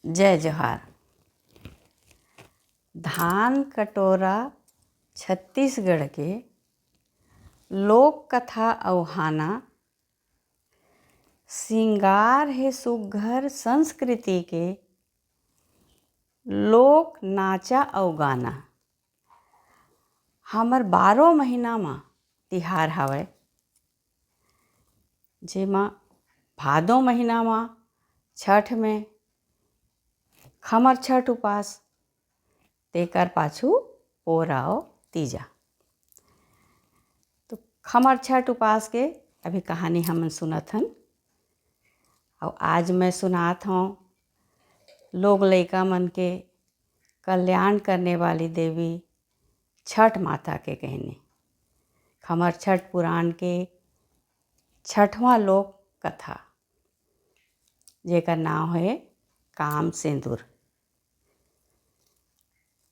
जय जोहार। धान कटोरा छत्तीसगढ़ के लोक कथा अउहाना सिंगार है सुघ्घर संस्कृति के लोक नाचा अउ गाना। हमर 12 महीना में तिहार हवय, जेमा भादो महीना में छठ में खमर छठ उपास, तेकर पाछू पोरा अउ तीजा। तो खमर छठ उपास के अभी कहानी हमन सुनत हन और आज मैं सुनात हूँ लोग लइका मन के कल्याण करने वाली देवी छठ माता के कहानी। खमर छठ पुराण के 6वां लोक कथा, जेकर नाम है काम सिंदूर।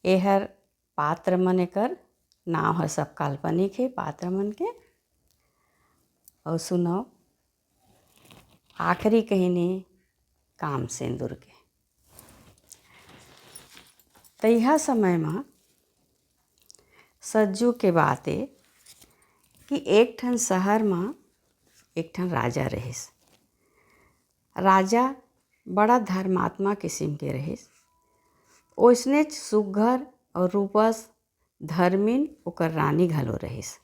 एहर पात्र मन कर नाम है, सब काल्पनिक है पात्र मन के। और सुनो आखिरी कहानी काम सिंदूर के। तइहा समय में सज्जू के बात है कि एक ठन शहर में एक ठन राजा रहिस। राजा बड़ा धर्मात्मा किस्म के रहिस। ओसने सुघ्घर और रूपस धर्मिन ओकर रानी घलो रहिस।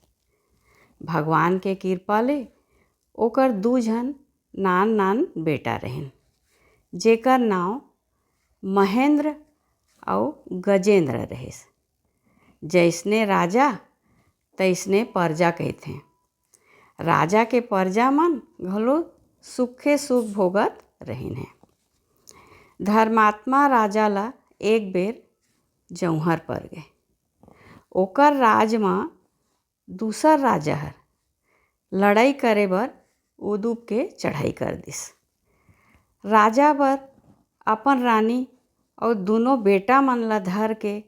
भगवान के कृपा ले ओकर 2 झन नान नान बेटा रहिन, जेकर नाम महेंद्र और गजेंद्र रहिस। जैसने राजा तैसने प्रजा कहथे। राजा के प्रजा मन घलो सुखे सुख भोगत रहिन है। धर्मात्मा राजा ला एक बेर जौहर पर गए। ओकर राज में दूसर राजा हर लड़ाई करे बर उदूप के चढ़ाई कर दिस। राजा बर अपन रानी और दोनों बेटा मन ला धर के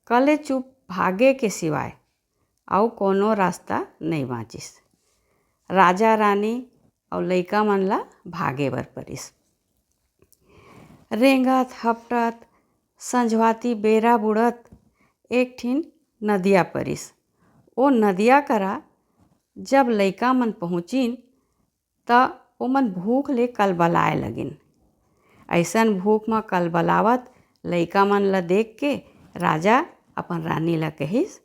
कले चुप भागे के सिवाय और कोनो रास्ता नहीं बाँचिस। राजा रानी और लइका मन ला भागे बर परिस। रेंगत हपटत संझवाती बेरा बुड़त एक ठिन नदिया परिस। ओ नदिया करा जब लइका मन पहुँचिन त ओमन भूख ले कलबलाए लगिन। ऐसन भूख में कलबलावत लइका मन ला देख के राजा अपन रानी ला कहिस,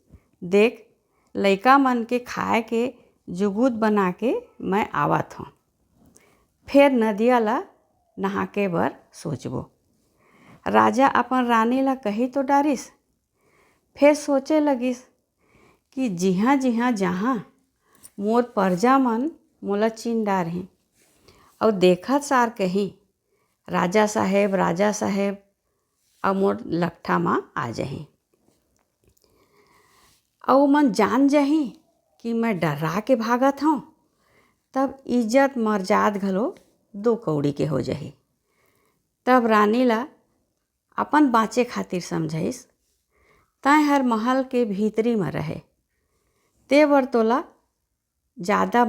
देख लइका मन के खाए के जुगुत बना के मैं आवत हूँ, फिर नदिया ला नहा के बर सोचबो। राजा अपन रानी ला कही तो डारिस, फिर सोचे लगिस कि जिहाँ जिहाँ जहाँ मोर प्रजा मन मोला चिन डारही और देखत सार कहीं राजा साहेब और मोर लट्ठा में आ जाही और मन जान जाही कि मैं डरा के भागत हूँ, तब इज्जत मर्याद घलो 2 कौड़ी के हो जाही। तब रानी ला अपन बाँचे खातिर समझाइस, तय हर महल के भीतरी में रहे, ते बर तोला ज़्यादा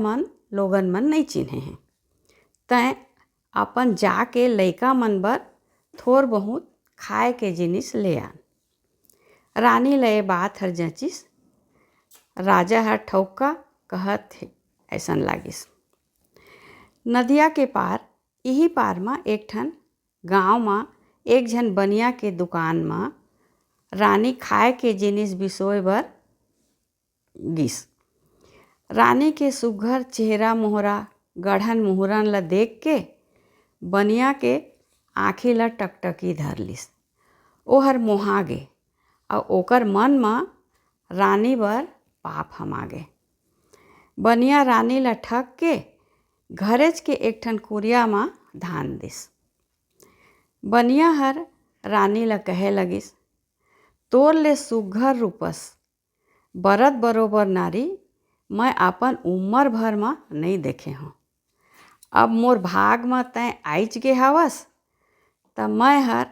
लोगन मन नहीं चिन्हे हैं। तय अपन जाके लइका मन बर थोर बहुत खाए के जिनिस ले आन। रानी ला ये बात हर जचिस। राजा हर ठौका कहत है ऐसन लागिस। नदिया के पार यही पार में एक ठन गाँव में एक झन बनिया के दुकान में रानी खाए के जिनिस बिसोए बर गिस। रानी के सुघ्घर चेहरा मोहरा गढ़न मुहरन ला देख के बनिया के आँखी ला टकटकी धर लिस। ओहर मोहा गे और ओकर मन में रानी बर पाप हमा गे। बनिया रानी ला ठग के घरेज के एक ठन कुरिया में धान दिस। बनिया हर रानी ला कहे लगिस, तोर ले सुघ्घर रूपस बरत बरोबर नारी मैं अपन उम्र भर में नहीं देखे हूँ। अब मोर भाग में तय आइच गे हवस, तब मैं हर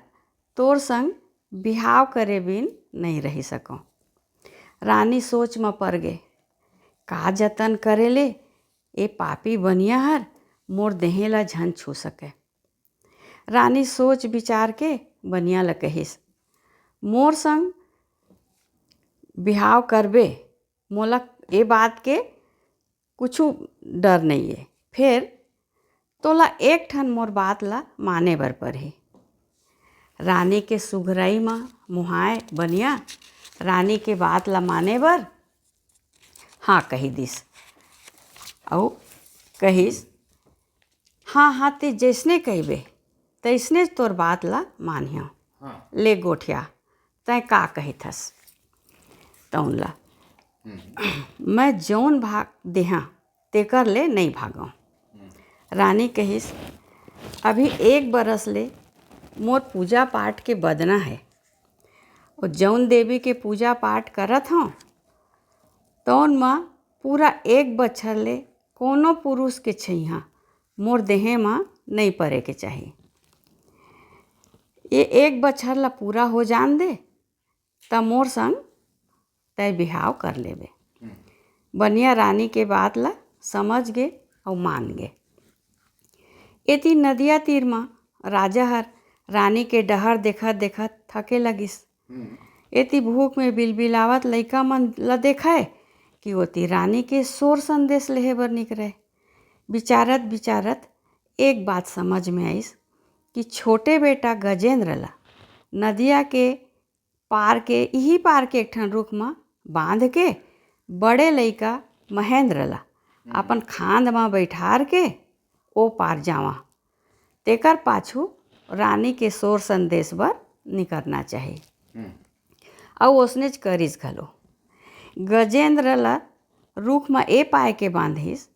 तोर संग बिहाव करे बिन नहीं रही सकूँ। रानी सोच में पड़ गे, का जतन करे ले ए पापी बनिया हर मोर देहे ला झन छू सके। रानी सोच विचार के बनिया ल कहिस, मोर संग बिहाव करबे, मोला ए बात के कुछ डर नहीं है। फिर तोला एक ठन मोर बात ला माने बर परही। रानी के सुघराई में मुहाए बनिया रानी के बात ला माने बर हाँ कही दिस। और कहिस, हाँ हाँ ते जैसने कहिबे तैसने तोर बात ला मानियो। हाँ। ले गोठिया तै का कहिथस तौन ला मैं जौन भाग देहा तेकर ले नहीं भागो। रानी कहिस, अभी 1 बरस ले मोर पूजा पाठ के बदना है और जौन देवी के पूजा पाठ करत हूँ तौन माँ पूरा 1 बछर ले कोनो पुरुष के छैहा मोर देहे माँ नहीं परे के चाहिए। ये 1 बछर ला पूरा हो जान दे त मोर संग तय बिहाव कर लेबे। बनिया रानी के बात ला समझ गे और मान गे। एती नदिया तीर माँ राजा हर रानी के डहर देखत देखत थके लगिस। एती भूख में बिलबिलावत लइका मन ला देखाए कि ओती रानी के सोर संदेश लेहे बर निकरे। विचारत विचारत एक बात समझ में आइस कि छोटे बेटा गजेंद्र ला नदिया के पार के यही पार के एक ठन रुख में बांध के बड़े लइका महेंद्र ला अपन खांद में बैठार के ओ पार जावा। तेकर पाछू रानी के सोर संदेश बर निकलना चाहिए। और ओसनेच करिस घलो। गजेंद्र ला रुख में ए पाए के बांधिस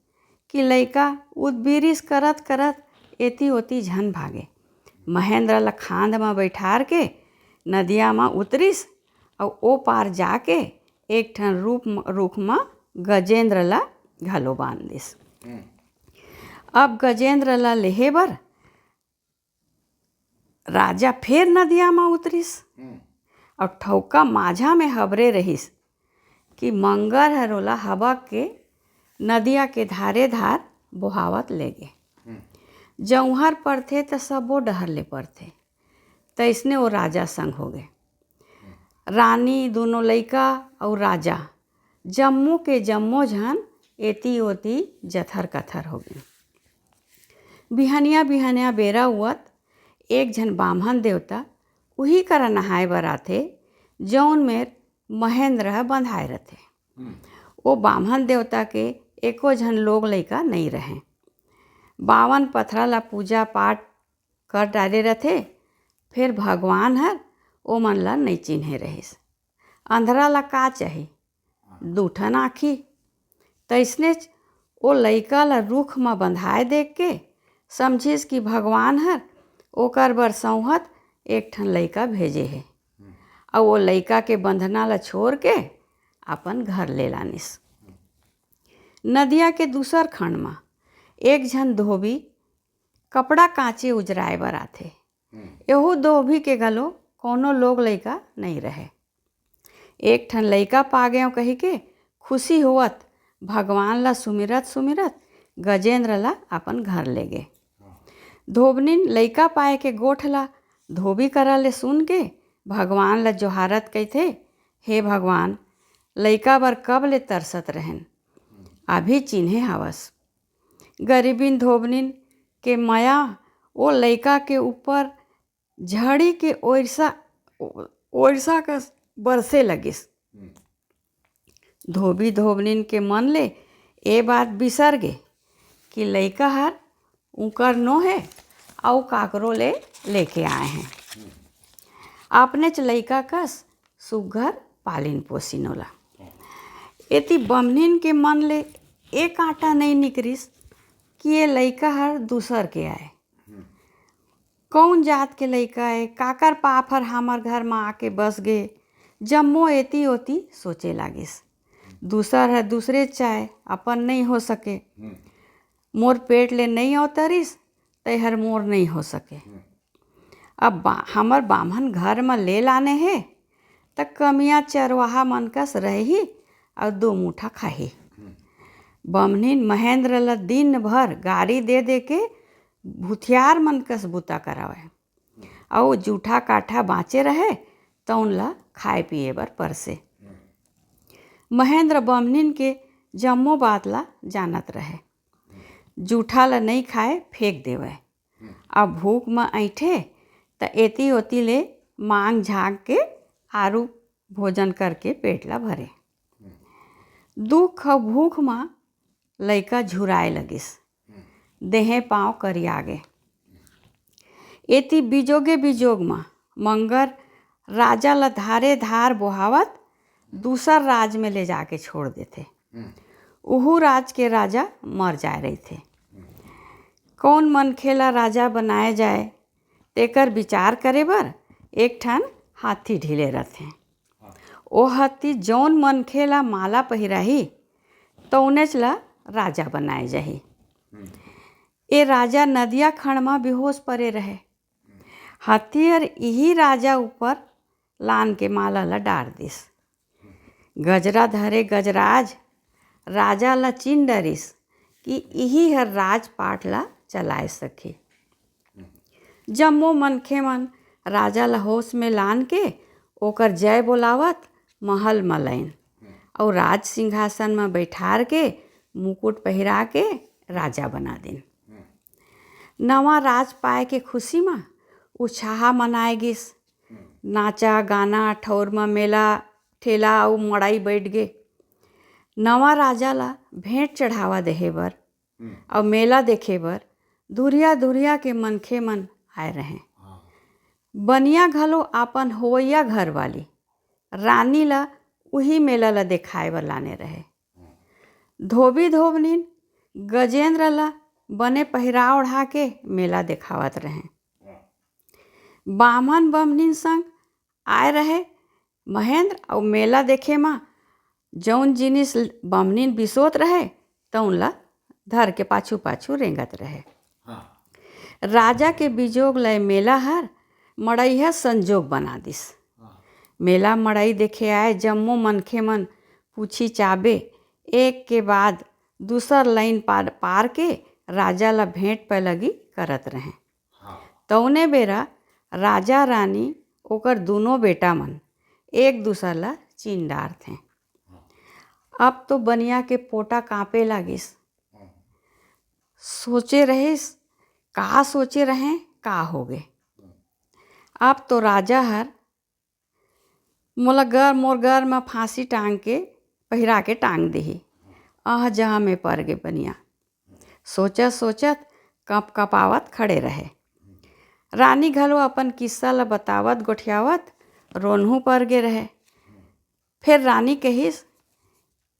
कि लइका उदबिरिस करत करत एती ओती झन भागे। महेंद्र ला खांद में बैठार के नदिया में उतरिस और ओ पार जाके एक ठन रुख में गजेंद्र ला घलो बांध दिस। अब गजेंद्र ला लेहे बर राजा फिर नदिया में उतरिस और ठौका माझा में हबरे रहिस कि मंगर हर ओला हवा के नदिया के धारे धार बोहावत ले गे। जौहर पड़थे त सबो डहर ले पड़थे। तैसने वो राजा संग हो गए। रानी दोनों लइका और राजा जम्मू के जम्मो झन एती ओती जथर कथर हो गए। बिहनिया बिहनिया बेरा हुअत एक झन बामहन देवता उही करा नहाए बर आथे जौन में महेंद्र बंधाए रहथे। वो बामहन देवता के एको झन लोग लइका नहीं रहे। 52 पथरा ला पूजा पाठ कर डाले रहथे। फिर भगवान हर ओ मन ला नहीं चिन्हे रहिस। अंधरा ला का चाही 2 ठन आँखी। तैसने ओ लइका ला रुख में बंधाए देख के समझिस कि भगवान हर ओकर बर सौहत एक ठन लइका भेजे है। और वो लइका के बंधना ला छोड़ के अपन घर ले लानिस। नदिया के दूसर खंड में एक झन धोबी कपड़ा कांचे उजराए बर आथे। एहू धोबी के घलो कोनो लोग लइका नहीं रहे। एक ठन लइका पा गयो कही के खुशी होवत भगवान ला सुमिरत सुमिरत गजेंद्र ला अपन घर ले गे। धोबनिन लइका पाए के गोठ ला धोबी करा ले सुन के भगवान ला जोहारत कहिथे, हे भगवान लइका बर कब ले तरसत रहन, अभी चिन्हे हवस। गरीबिन धोबनिन के माया ओ लइका के ऊपर झड़ी के ओरसा का बरसे लगिस। धोबी धोबनिन के मन ले ए बात बिसर गे कि लइका हर उकर नो है और काकरो ले लेके आए हैं। आपने च लइका कस सुघर पालिन पोसिन ओला। एती बमनिन के मन ले एक आटा नहीं निकरिस कि ये लइका हर दूसर के आए। कौन जात के लइका है, काकर पाप हर हमर घर में आके बस गे। जम्मो एती ओती सोचे लागिस। दूसर है दूसरे चाहे अपन नहीं हो सके। मोर पेट ले नहीं अवतरिस तैहर मोर नहीं हो सके। अब हमर बामहन घर में ले लाने है त कमिया चरवाहा मन कस रही और 2 मुठा खाही। बमनिन महेंद्र ला दिन भर गाड़ी दे दे के भूथियार मन कस बूता करावय अउ जूठा काठा बाँचे रहे तउन ला खाए पिए बर परसे। महेंद्र बमनीन के जम्मो बात ला जानत रहे। जूठा ला नहीं खाए फेंक देवय। अब भूख में ऐठे त एती ओती ले मांग झाँक के आरू भोजन करके पेट ला भरे। दुख और भूख में लइका झुराए लगिस, देहे पाँव करियागे। एती बिजोगे बिजोग में मंगर राजा ला धारे धार बोहावत दूसर राज में ले जाके छोड़ देथे। उहू राज के राजा मर जाए रही थे। कौन मनखे ला राजा बनाए जाए तेकर विचार करे बर एक ठन हाथी ढिले रहथे। ओ हाथी जौन मनखे ला माला पहिराही तौनेच ला राजा बनाए जाही। ए राजा नदिया खंड में बेहोश पड़े रहे। हाथी हर यही राजा ऊपर लान के माला ला डार दिस। गजरा धरे गजराज राजा ला चिन डरिस कि यही हर राजपाट ला चलाए सके। जम्मो मनखे मन राजा ला होश में लान के ओकर जय बोलावत महल मलैन और राज सिंहासन में बैठार के मुकुट पहिरा के राजा बना दिन। नवा राज पाए के खुशी में उत्साह मनाए गिस। नाचा गाना ठौर में मेला ठेला और मड़ाई बैठ गे। नवा राजा ला भेंट चढ़ावा देहे बर और मेला देखे बर दुरिया दुरिया के मनखे मन आए रहे। बनिया घलो आपन होवैया घर वाली रानी ला उही मेला ला देखाए बर लाने रहे। धोबी धोबनीन गजेंद्र ला बने पहिरा ओढ़ा के मेला देखावत रहे। बामन बमनीन संग आए रहे महेंद्र और मेला देखे में जौन जिनिस बमनीन बिसोत रहे तौन ला धर के पाछू पाछू रेंगत रहे। राजा के बिजोग लय मेला हर मड़ई है संजोग बना दिस। मेला मड़ई देखे आए जम्मो मनखे मन पूछी चाबे एक के बाद दूसर लाइन पार के राजा ला भेंट पे लगी करत रहे। तौने बेरा राजा रानी ओकर दोनों बेटा मन एक दूसर ला चीन डार थे। अब तो बनिया के पोटा कांपे लागिस। सोचे रहिस का सोचे रहे का हो गए। अब तो राजा हर मोर घर में फांसी टांग के पहिरा के टांग देही। जहाँ में पड़ गे बनिया। सोचत सोचत कप कपावत खड़े रहे। रानी घलो अपन किस्सा ला बतावत गोठियावत रोनहू पर गे रहे। फिर रानी कहिस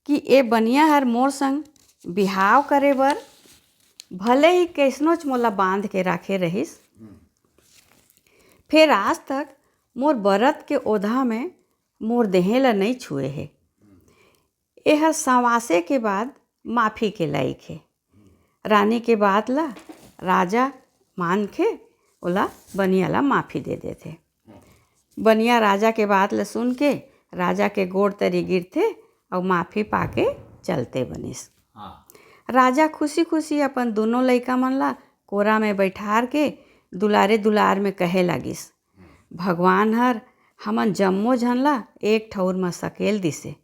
कि ए बनिया हर मोर संग बिहाव करे बर भले ही कैसनोच मोला बांध के राखे रहिस, फिर आज तक मोर बरत के ओधा में मोर देहे ला नहीं छुए है। यह संवासे के बाद माफ़ी के लायक है। रानी के बात ला राजा मान के ओला बनिया ला माफ़ी दे देते। बनिया राजा के बात ला सुन के राजा के गोड़ तरी गिरते और माफ़ी पाके चलते बनिस। राजा खुशी खुशी अपन दोनों लइका मन ला कोरा में बैठार के दुलारे दुलार में कहे लागिस, भगवान हर हमन जम्मो झन ला एक ठौर में सकेल दिसे।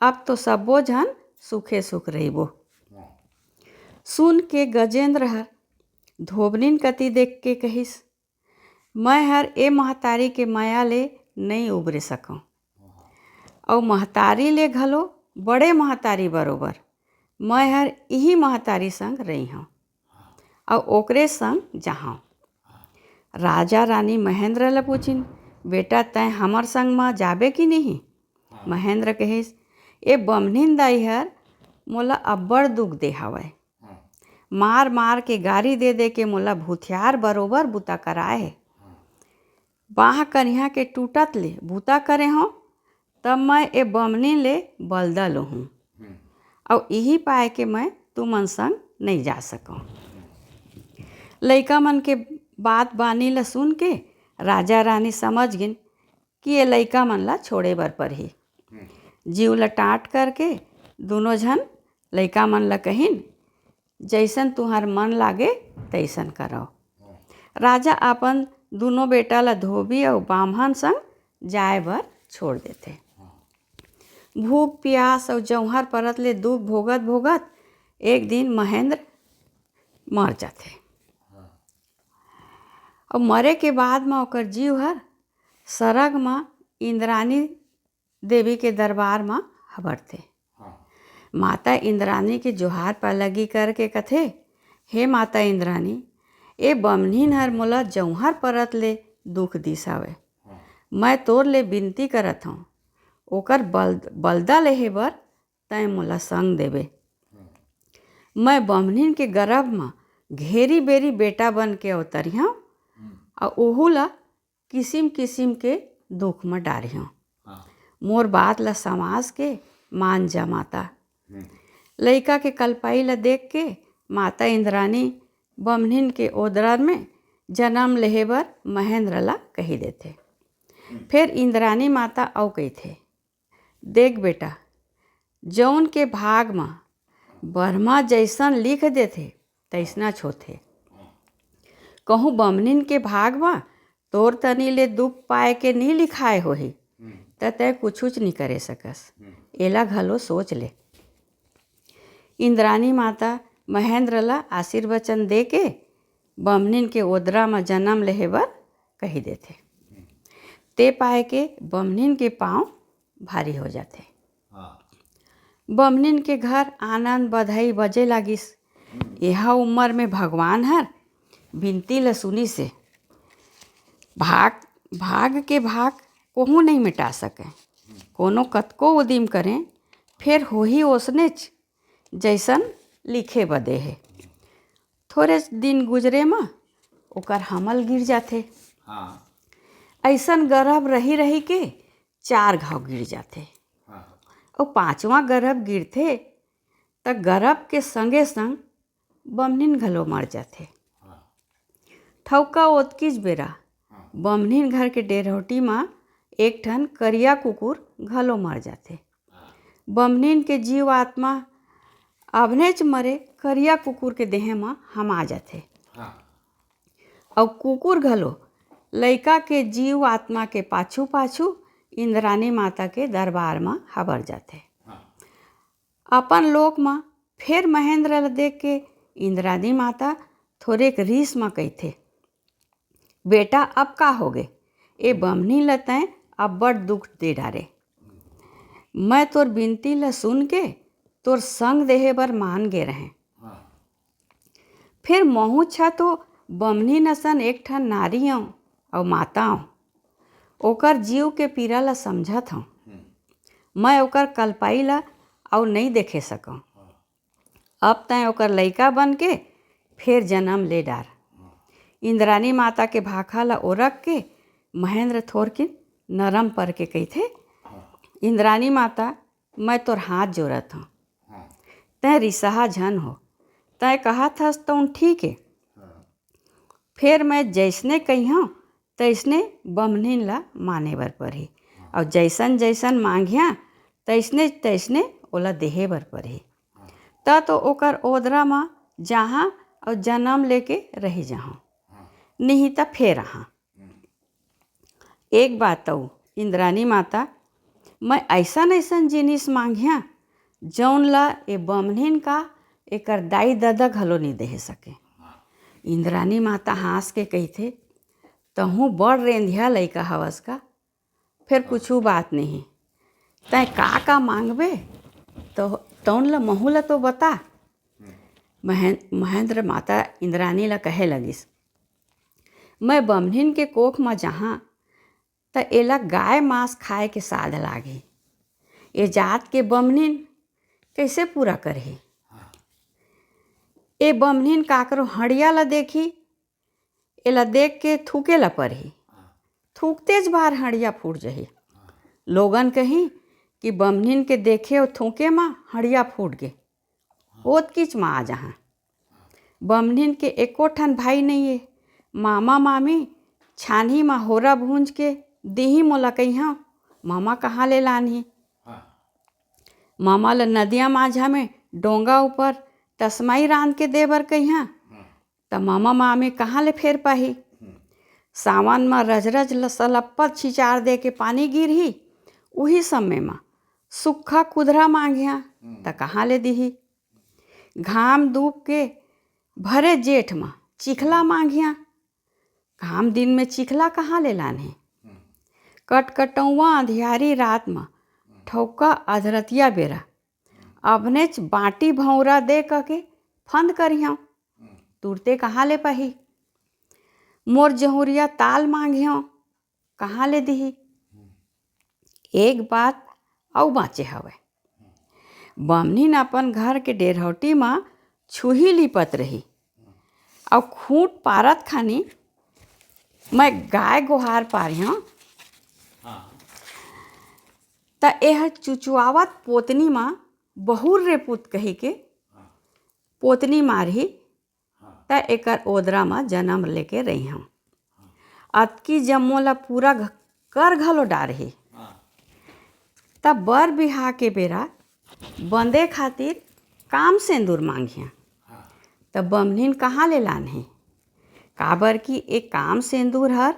अब तो सब्बो झन सुखे सुख रहिबो। सुन के गजेंद्र हर धोबनीन कति देख के कहिस, मैं हर ए महतारी के माया ले नहीं उबरे सकूँ और महतारी ले घलो बड़े महतारी बरोबर मैं हर यही महतारी संग रही हूँ और ओकरे संग जहाँ। राजा रानी महेंद्र ला पूछिन, बेटा तय हमर संग में जाबे कि नहीं। महेंद्र कहिस, ए बमनीन दाई हर मोला अब्बड़ दुख दे हवय। मार मार के गारी दे दे के मोला भूथियार बरोबर बूता कराए है। बाह कन्या के टूटत ले बूता करे हों तब मैं ए बमनीन ले बलदा लो हूँ और यही पाए के मैं तुमन संग नहीं जा सकूँ। लइका मन के बात बानी ला सुन के राजा रानी समझ गिन कि ये लइका मन ला छोड़े बर परही। जीव ला टाँट करके दोनों झन लइका मन ला कहिन जैसन तुहार मन लागे तैसन करो। राजा अपन दोनों बेटा ला धोबी और बामहन संग जाए बर छोड़ देथे। भूख प्यास और जौहर परत ले दुख भोगत भोगत एक दिन महेंद्र मर जाथे। और मरे के बाद में ओकर जीव हर सरग में इंद्रानी देवी के दरबार में हबरथे। माता इंद्रानी के जोहार पलगी करके कथे, हे माता इंद्रानी, ए बमनीन हर मोला जौहर परत ले दुख दिसावे। मैं तोर ले विनती करत हूँ, ओकर बलदा लेहे बर तय मोला संग देवे। मैं बमनीन के गर्भ में घेरी बेरी बेटा बन के अवतरियों और ओहू ला किसिम किसिम के दुख में डारियों। मोर बात ला समाज के मान जा माता। लइका के कलपाई ला देख के माता इंद्रानी बमनीन के ओदरा में जन्म लेहे बर महेंद्र ला कही देथे। फिर इंद्रानी माता अउ कहिथे, देख बेटा, जौन के भाग में ब्रह्मा जैसन लिख देथे तैसना होथे। कहूँ बमनीन के भाग में तोर तनी ले दुख पाए के नहीं लिखाए होही त तय कुछ नहीं करे सकस। एला घलो सोच ले। इंद्रानी माता महेंद्र ला आशीर्वचन दे के बमनीन के ओदरा में जन्म लेहे बर कही देथे। ते पाए के बमनीन के पाँव भारी हो जाते। बमनीन के घर आनंद बधाई बजे लागिस। यह उम्र में भगवान हर विनती ला सुनी से भाग के भाग कोहू नहीं मिटा सके। कोनो कतको उदिम करें फिर होही ओसनेच जैसन लिखे बदे है। थोड़े दिन गुजरे में ओकर हमल गिर जाथे। ऐसन गर्भ रही रही के 4 घाव गिर जाथे। और 5वां गर्भ गिरथे त गर्भ के संगे संग बमनीन घलो मर जाथे। ठौका ओतकीच बेरा बमनीन घर के डेरहोटी में एक ठन करिया कुकुर घलो मर जाथे। बमनीन के जीव आत्मा अबनेच मरे करिया कुकुर के देह में हमा जाथे। और कुकुर घलो लइका के जीव आत्मा के पाछू पाछू इंद्रानी माता के दरबार में हबर जाथे। अपन लोक में फिर महेंद्र ला देख के इंद्रानी माता थोड़ेक रीस में कहिथे, बेटा अब का होगे, ए बमनी ला तैं अब बड़ दुख दे डारे। मैं तोर बिनती ला सुन के तोर संग देहे बर मान गे रहें। फिर महू छा तो बमनी नसन एक ठन नारी हूँ और माता हूँ। ओकर जीव के पीड़ा ला समझत हूँ। मैं ओकर कलपाई ला और नहीं देखे सकूँ। अब तैं ओकर लइका बन के फिर जन्म ले डार। इंद्रानी माता के भाखा ला ओरख के महेंद्र थोरकिन नरम पर के कहिथे, इंद्रानी माता, मैं तोर हाथ जोड़त हूँ। तैं रिसहा झन हो। तैं कहत हस तो ठीक है। फिर मैं जैसने कहियों तैसने बमनीन ला माने बर परही और जैसन जैसन मांगिया तैसने तैसने ओला देहे बर परही। त तो ओकर ओदरा में जहाँ और जन्म लेके रही जहाँ, नहीं त फेर रहा। एक बात तो इंद्रानी माता, मैं ऐसन ऐसन जिनिस मांगिया जौन ला ए बमनीन का एकर दाई दादा घलो नहीं दे सके। इंद्रानी माता हंस के कहिथे, तहूँ बड़ रेंधिया लइका हवस का, फिर कुछ बात नहीं। तैं का मांगबे तो तौन ला महू ला तो बता। महेंद्र माता इंद्रानी ला कहे लगिस, मैं बमनीन के कोख में जहाँ त एला गाय मांस खाए के साध लागे। ए जात के बमनीन कैसे पूरा करही। ए बमनीन काकरो हड़िया ला देखी, एला देख के थूके ला परही। थूकतेज बार हड़िया फूट जही। लोगन कही कि बमनीन के देखे और थूके माँ हड़िया फूट गे। ओत किच माँ आ जहाँ। बमनीन के एको ठन भाई नहीं है। मामा मामी छानही माँ होरा भूंज के दीही मोला कहिया, मामा कहाँ ले लानही। मामा ला नदिया माझा में डोंगा ऊपर तस्माई रांध के दे बर कहिया त मामा मामी कहाँ ले फेर पाही। सावन में रज रज सलप्पत छिचार दे के पानी गिरही, उही समय में सुक्खा कुधरा मांगिया त कहाँ ले दिही। घाम धूप के भरे जेठ में चिखला मांगिया, घाम दिन में चिखला कहाँ ले लाने। कटकटौवा अंधियारी रात में ठौका अधरतिया बेरा अभनेच बाटी भौरा दे के फंद करिया, तुरते कहाँ ले पाही। मोर जहुरिया ताल मांगियो, कहाँ ले दिही। एक बात औ बाँचे हवे, बमनीन अपन घर के डेरहौटी में छुही लिपत रही और खूंट पारत खानी मैं गाय गोहार पारियों त एह चुचुआवत पोतनी माँ बहुर रे पुत कही के पोतनी मारही त एकर ओदरा में जन्म लेके रही हूँ। अतकी जम्मो ला पूरा कर घलो डारही। तब बर बिहा के बेरा बंदे खातिर काम सेंदूर मांगिया, तब बमनीन कहाँ ले लानही। काबर की एक काम सेंदूर हर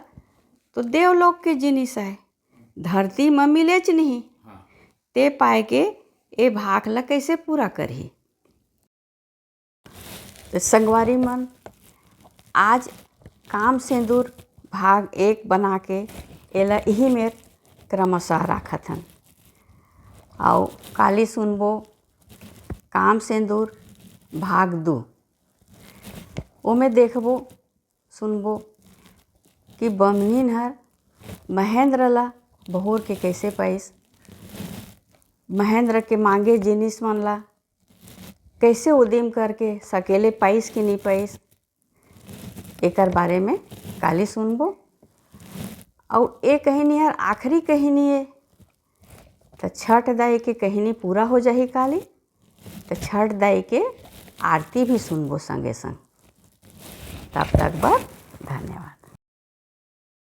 तो देवलोक के जिनिस है, धरती में मिलेच नहीं, ते पाए के ए भाग ला कैसे पूरा करही। तो संगवारी मन आज काम सेंदूर भाग 1 बना के एला यही में क्रमशः राखत हन। और काली सुनबो काम सेंदूर भाग 2, ओमे देखबो सुनबो कि बमनीन हर महेंद्र ला बहुर के कैसे पाइस, महेंद्र के मांगे जिनिस मन ला कैसे उद्यम करके सकेले पाइस कि नहीं पाइस, एकर बारे में काली सुनबो। और एक कहानी हर आखिरी कहानी है तो छठ दाई के कहानी पूरा हो जाही काली, तो छठ दाई के आरती भी सुनबो संगे संग। तब तक बर धन्यवाद।